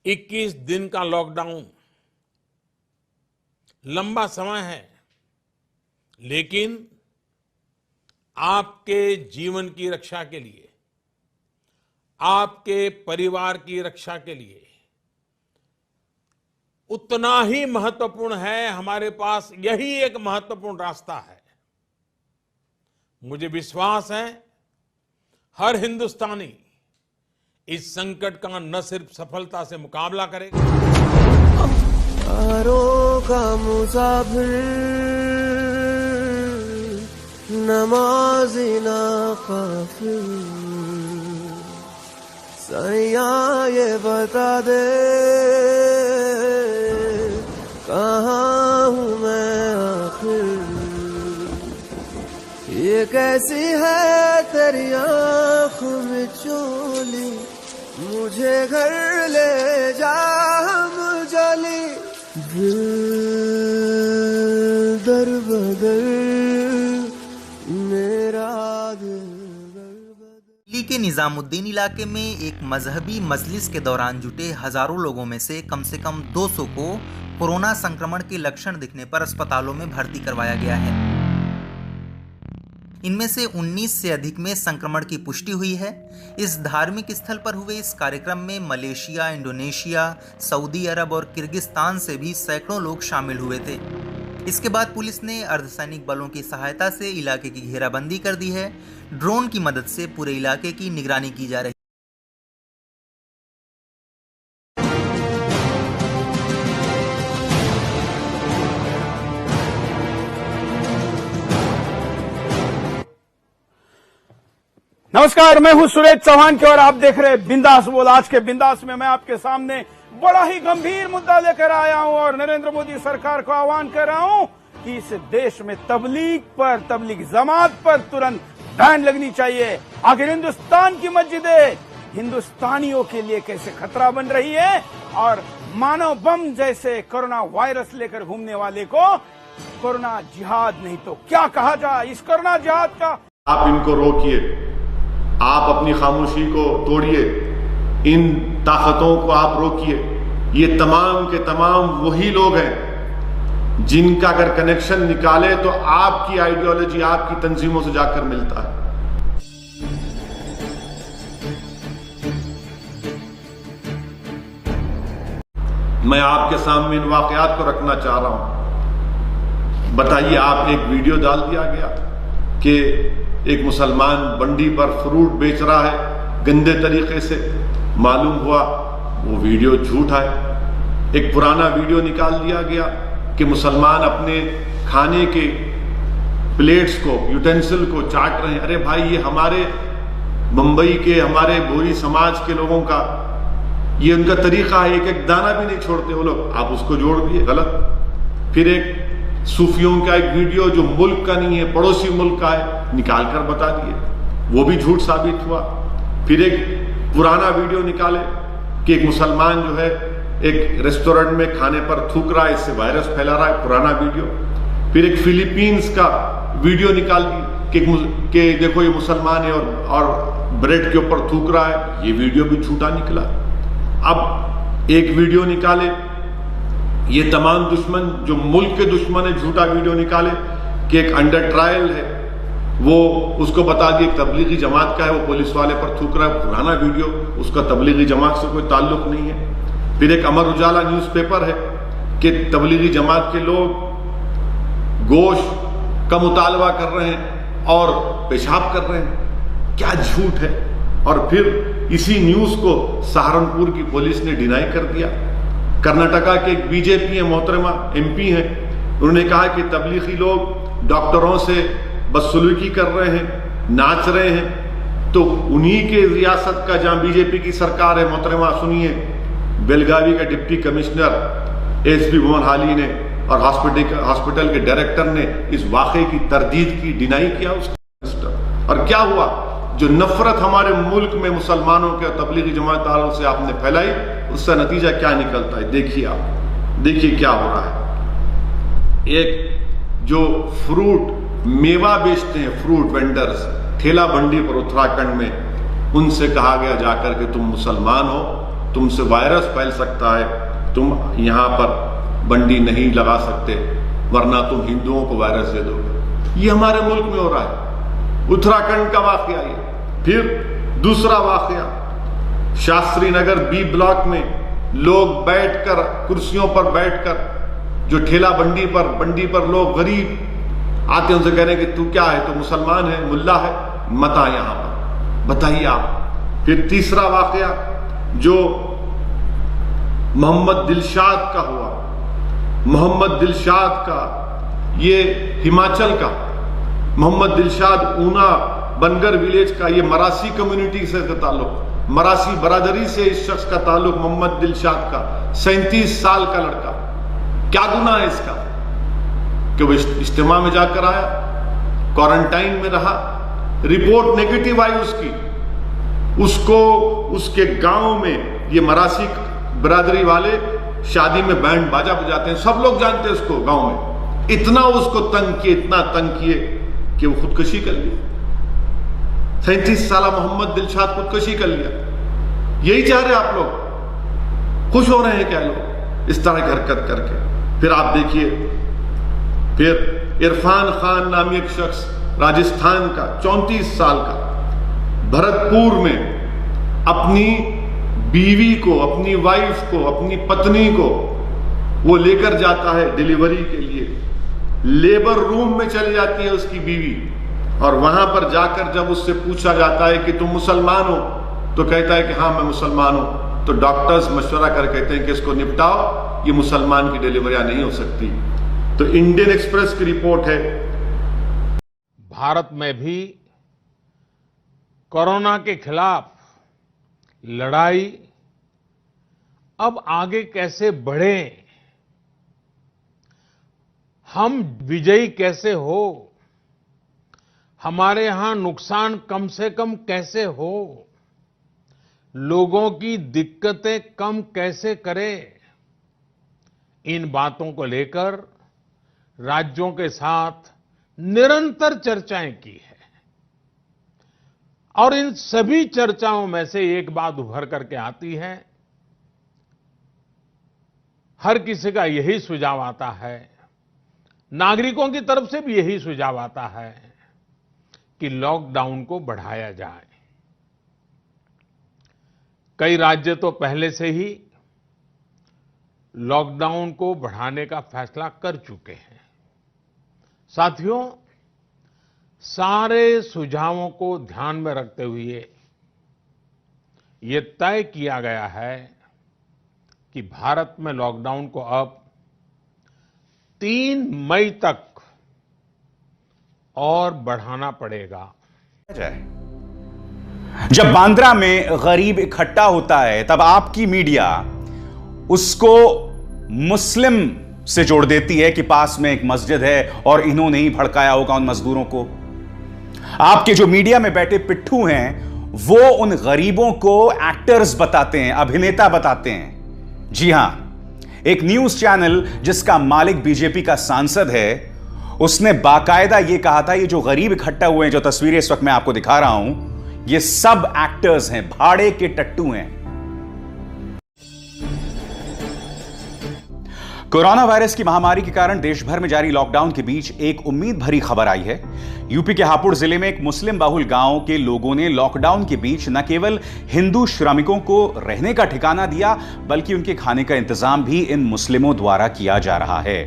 21 दिन का लॉकडाउन लंबा समय है, लेकिन आपके जीवन की रक्षा के लिए, आपके परिवार की रक्षा के लिए उतना ही महत्वपूर्ण है। हमारे पास यही एक महत्वपूर्ण रास्ता है। मुझे विश्वास है हर हिंदुस्तानी इस संकट का न सिर्फ सफलता से मुकाबला करेगा, का मुसाफिर नमाज़ी ना काफिर, सैया ये बता दे कहाँ हूँ मैं आखिर, ये कैसी है तेरी आँखों में चोली, मुझे घर ले जा हम जली, दिल दर बदर मेरा दिल दर बदर। दिल्ली के निजामुद्दीन इलाके में एक मजहबी मजलिस के दौरान जुटे हजारों लोगों में से कम 200 को कोरोना संक्रमण के लक्षण दिखने पर अस्पतालों में भर्ती करवाया गया है। इनमें से 19 से अधिक में संक्रमण की पुष्टि हुई है। इस धार्मिक स्थल पर हुए इस कार्यक्रम में मलेशिया, इंडोनेशिया, सऊदी अरब और किर्गिस्तान से भी सैकड़ों लोग शामिल हुए थे। इसके बाद पुलिस ने अर्धसैनिक बलों की सहायता से इलाके की घेराबंदी कर दी है। ड्रोन की मदद से पूरे इलाके की निगरानी की जा रही है। नमस्कार, मैं हूं सुरेश चौहान के और आप देख रहे हैं बिंदास बोल। आज के बिंदास में मैं आपके सामने बड़ा ही गंभीर मुद्दा लेकर आया हूं और नरेंद्र मोदी सरकार को आह्वान कर रहा हूं कि इस देश में तबलीग जमात पर तुरंत बैन लगनी चाहिए। आखिर हिंदुस्तान की मस्जिदें हिंदुस्तानियों के लिए कैसे खतरा बन रही है और मानव बम जैसे कोरोना वायरस लेकर घूमने वाले को कोरोना जिहाद नहीं तो क्या कहा जाए। इस कोरोना जिहाद का आप इनको रोकिए, आप अपनी खामोशी को तोड़िए, इन ताकतों को आप रोकिए। ये तमाम के तमाम वही लोग हैं जिनका अगर कनेक्शन निकाले तो आपकी आइडियोलॉजी आपकी तंजीमों से जाकर मिलता है। मैं आपके सामने इन वाकयात को रखना चाह रहा हूं। बताइए, आप एक वीडियो डाल दिया गया कि एक मुसलमान बंडी पर फ्रूट बेच रहा है गंदे तरीके से। मालूम हुआ वो वीडियो झूठा है। एक पुराना वीडियो निकाल दिया गया कि मुसलमान अपने खाने के प्लेट्स को, यूटेंसिल को चाट रहे हैं। अरे भाई, ये हमारे मुंबई के, हमारे भोरी समाज के लोगों का ये उनका तरीका है, एक एक दाना भी नहीं छोड़ते वो लोग। आप उसको जोड़ दिए, गलत। फिर एक सूफियों का एक वीडियो जो मुल्क का नहीं है, पड़ोसी मुल्क का है, निकाल कर बता दिए, वो भी झूठ साबित हुआ। फिर एक पुराना वीडियो निकाले कि एक मुसलमान जो है एक रेस्टोरेंट में खाने पर थूक रहा है, इससे वायरस फैला रहा है, पुराना वीडियो। फिर एक फिलीपींस का वीडियो निकाल दी कि देखो ये मुसलमान है और ब्रेड के ऊपर थूक रहा है, ये वीडियो भी झूठा निकला। अब एक वीडियो निकाले, ये तमाम दुश्मन जो मुल्क के दुश्मन है, झूठा वीडियो निकाले कि एक अंडर ट्रायल है, वो उसको बता दिए तबलीगी जमात का है, वो पुलिस वाले पर थूक रहा है, पुराना वीडियो, उसका तबलीगी जमात से कोई ताल्लुक नहीं है। फिर एक अमर उजाला न्यूज़पेपर है कि तबलीगी जमात के लोग गोश्त का मुतालबा कर रहे हैं और पेशाब कर रहे हैं। क्या झूठ है। और फिर इसी न्यूज को सहारनपुर की पुलिस ने डिनाई कर दिया। कर्नाटका के एक बीजेपी है, मोहतरमा MP हैं, उन्होंने कहा कि तबलीगी लोग डॉक्टरों से बदसलूकी कर रहे हैं, नाच रहे हैं। तो उन्हीं के रियासत का, जहां बीजेपी की सरकार है, मोहतरमा सुनिए, बेलगावी का डिप्टी कमिश्नर SP भुवन हाली ने और हॉस्पिटल के डायरेक्टर ने इस वाकये की तरदीद की, डिनाई किया उसका। और क्या हुआ, जो नफरत हमारे मुल्क में मुसलमानों के और तबलीगी जमात वालों से आपने फैलाई, उसका नतीजा क्या निकलता है। देखिए आप, देखिए क्या हो रहा है। एक जो फ्रूट मेवा बेचते हैं, फ्रूट वेंडर्स, ठेला बंडी पर उत्तराखंड में, उनसे कहा गया जाकर कि तुम मुसलमान हो तुमसे वायरस फैल सकता है, तुम यहां पर बंडी नहीं लगा सकते वरना तुम हिंदुओं को वायरस दे दोगे। ये हमारे मुल्क में हो रहा है। उत्तराखंड का वाकया ये। फिर दूसरा वाकया, शास्त्री नगर बी ब्लॉक में लोग बैठकर, कुर्सियों पर बैठकर, जो ठेला बंडी पर लोग गरीब आते उनसे कह रहे हैं कि तू क्या है, तू मुसलमान है, मुल्ला है, मत आ यहां पर, बताइए आप। फिर तीसरा वाकया जो मोहम्मद दिलशाद का हुआ, मोहम्मद दिलशाद का, ये हिमाचल का मोहम्मद दिलशाद, ऊना बनगर विलेज का, ये मरासी कम्युनिटी से ताल्लुक, मरासी बरादरी से इस शख्स का ताल्लुक, मोहम्मद दिलशाद का, 37 साल का लड़का। क्या गुनाह है इसका कि वो इज्तिमा में जाकर आया, क्वारंटाइन में रहा, रिपोर्ट नेगेटिव आई उसको उसके गांव में, ये मरासी बरादरी वाले शादी में बैंड बाजा बजाते हैं, सब लोग जानते हैं उसको गांव में, इतना उसको तंग किए, इतना तंग किए कि वो खुदकुशी कर लिया। 37 साल मोहम्मद दिलशाद खुदकुशी कर लिया। यही चाह रहे आप लोग? खुश हो रहे हैं क्या लोग इस तरह की हरकत करके? फिर आप देखिए, फिर इरफान खान नामी एक शख्स राजस्थान का, 34 साल का, भरतपुर में अपनी बीवी को, अपनी वाइफ को, अपनी पत्नी को वो लेकर जाता है डिलीवरी के लिए, लेबर रूम में चली जाती है उसकी बीवी, और वहां पर जाकर जब उससे पूछा जाता है कि तुम मुसलमान हो, तो कहता है कि हाँ मैं मुसलमान हूं। तो डॉक्टर्स मशवरा कर कहते हैं कि इसको निपटाओ, ये मुसलमान की डिलीवरियां नहीं हो सकती। तो इंडियन एक्सप्रेस की रिपोर्ट है, भारत में भी कोरोना के खिलाफ लड़ाई अब आगे कैसे बढ़े, हम विजयी कैसे हो, हमारे यहां नुकसान कम से कम कैसे हो, लोगों की दिक्कतें कम कैसे करें, इन बातों को लेकर राज्यों के साथ निरंतर चर्चाएं की है। और इन सभी चर्चाओं में से एक बात उभर करके आती है, हर किसी का यही सुझाव आता है, नागरिकों की तरफ से भी यही सुझाव आता है कि लॉकडाउन को बढ़ाया जाए। कई राज्य तो पहले से ही लॉकडाउन को बढ़ाने का फैसला कर चुके हैं। साथियों, सारे सुझावों को ध्यान में रखते हुए ये तय किया गया है कि भारत में लॉकडाउन को अब 3 मई तक और बढ़ाना पड़ेगा। जब बांद्रा में गरीब इकट्ठा होता है तब आपकी मीडिया उसको मुस्लिम से जोड़ देती है कि पास में एक मस्जिद है और इन्होंने ही भड़काया होगा उन मजदूरों को। आपके जो मीडिया में बैठे पिट्ठू हैं वो उन गरीबों को एक्टर्स बताते हैं, अभिनेता बताते हैं। जी हां, एक न्यूज चैनल जिसका मालिक बीजेपी का सांसद है, उसने बाकायदा यह कहा था ये जो गरीब इकट्ठा हुए हैं, जो तस्वीरें इस वक्त मैं आपको दिखा रहा हूं, ये सब एक्टर्स हैं, भाड़े के टट्टू हैं। कोरोना वायरस की महामारी के कारण देश भर में जारी लॉकडाउन के बीच एक उम्मीद भरी खबर आई है। यूपी के हापुड़ जिले में एक मुस्लिम बहुल गांव के लोगों ने लॉकडाउन के बीच न केवल हिंदू श्रमिकों को रहने का ठिकाना दिया, बल्कि उनके खाने का इंतजाम भी इन मुस्लिमों द्वारा किया जा रहा है।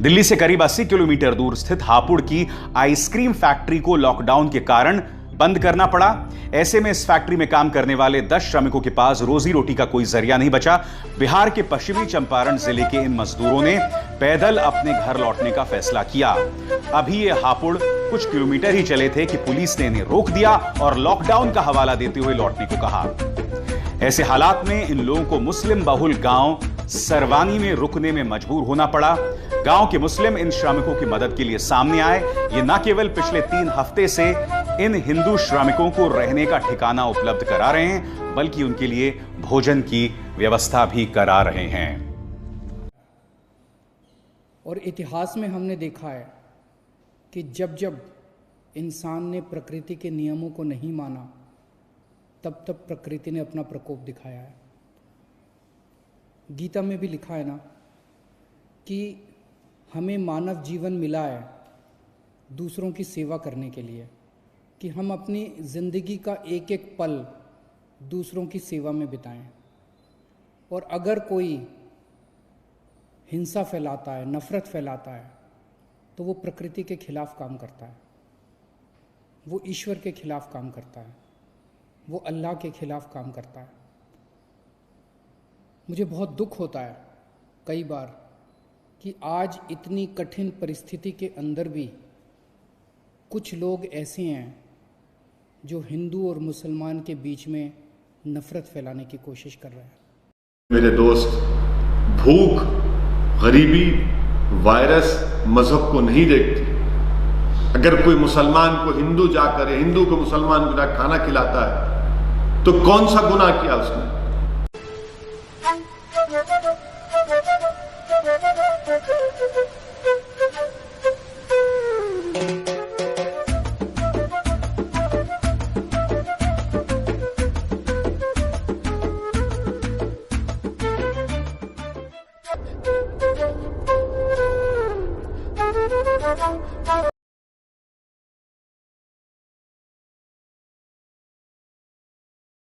दिल्ली से करीब 80 किलोमीटर दूर स्थित हापुड़ की आइसक्रीम फैक्ट्री को लॉकडाउन के कारण बंद करना पड़ा। ऐसे में इस फैक्ट्री में काम करने वाले 10 श्रमिकों के पास रोजी रोटी का कोई जरिया नहीं बचा। बिहार के पश्चिमी चंपारण जिले के इन मजदूरों ने पैदल अपने घर लौटने का फैसला किया। अभी ये हापुड़ कुछ किलोमीटर ही चले थे कि पुलिस ने इन्हें रोक दिया और लॉकडाउन का हवाला देते हुए लौटने को कहा। ऐसे हालात में इन लोगों को मुस्लिम बहुल गांव सरवानी में रुकने में मजबूर होना पड़ा। गांव के मुस्लिम इन श्रमिकों की मदद के लिए सामने आए। ये न केवल पिछले 3 हफ्ते से इन हिंदू श्रमिकों को रहने का ठिकाना उपलब्ध करा रहे हैं, बल्कि उनके लिए भोजन की व्यवस्था भी करा रहे हैं। और इतिहास में हमने देखा है कि जब जब इंसान ने प्रकृति के नियमों को नहीं माना, तब तब प्रकृति ने अपना प्रकोप दिखाया है। गीता में भी लिखा है ना कि हमें मानव जीवन मिला है दूसरों की सेवा करने के लिए, कि हम अपनी ज़िंदगी का एक एक पल दूसरों की सेवा में बिताएं। और अगर कोई हिंसा फैलाता है, नफ़रत फैलाता है, तो वो प्रकृति के खिलाफ काम करता है, वो ईश्वर के खिलाफ काम करता है, वो अल्लाह के खिलाफ काम करता है। मुझे बहुत दुख होता है कई बार कि आज इतनी कठिन परिस्थिति के अंदर भी कुछ लोग ऐसे हैं जो हिंदू और मुसलमान के बीच में नफ़रत फैलाने की कोशिश कर रहे हैं। मेरे दोस्त, भूख, गरीबी, वायरस मजहब को नहीं देखती। अगर कोई मुसलमान को हिंदू जाकर, हिंदू को मुसलमान को जाकर खाना खिलाता है तो कौन सा गुनाह किया उसने?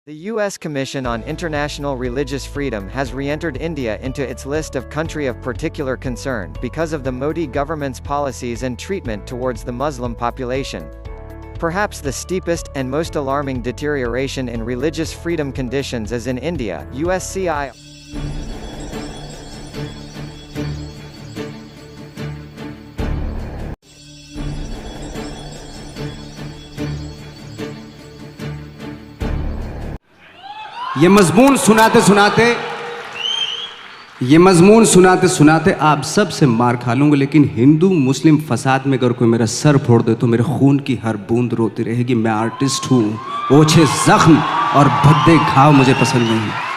The U.S. Commission on International Religious Freedom has re-entered India into its list of country of particular concern because of the Modi government's policies and treatment towards the Muslim population. Perhaps the steepest and most alarming deterioration in religious freedom conditions is in India. USCI ये मजमून सुनाते सुनाते आप सब से मार खा लूंगा, लेकिन हिंदू मुस्लिम फसाद में अगर कोई मेरा सर फोड़ दे तो मेरे खून की हर बूंद रोती रहेगी। मैं आर्टिस्ट हूँ, ओछे जख्म और भद्दे घाव मुझे पसंद नहीं।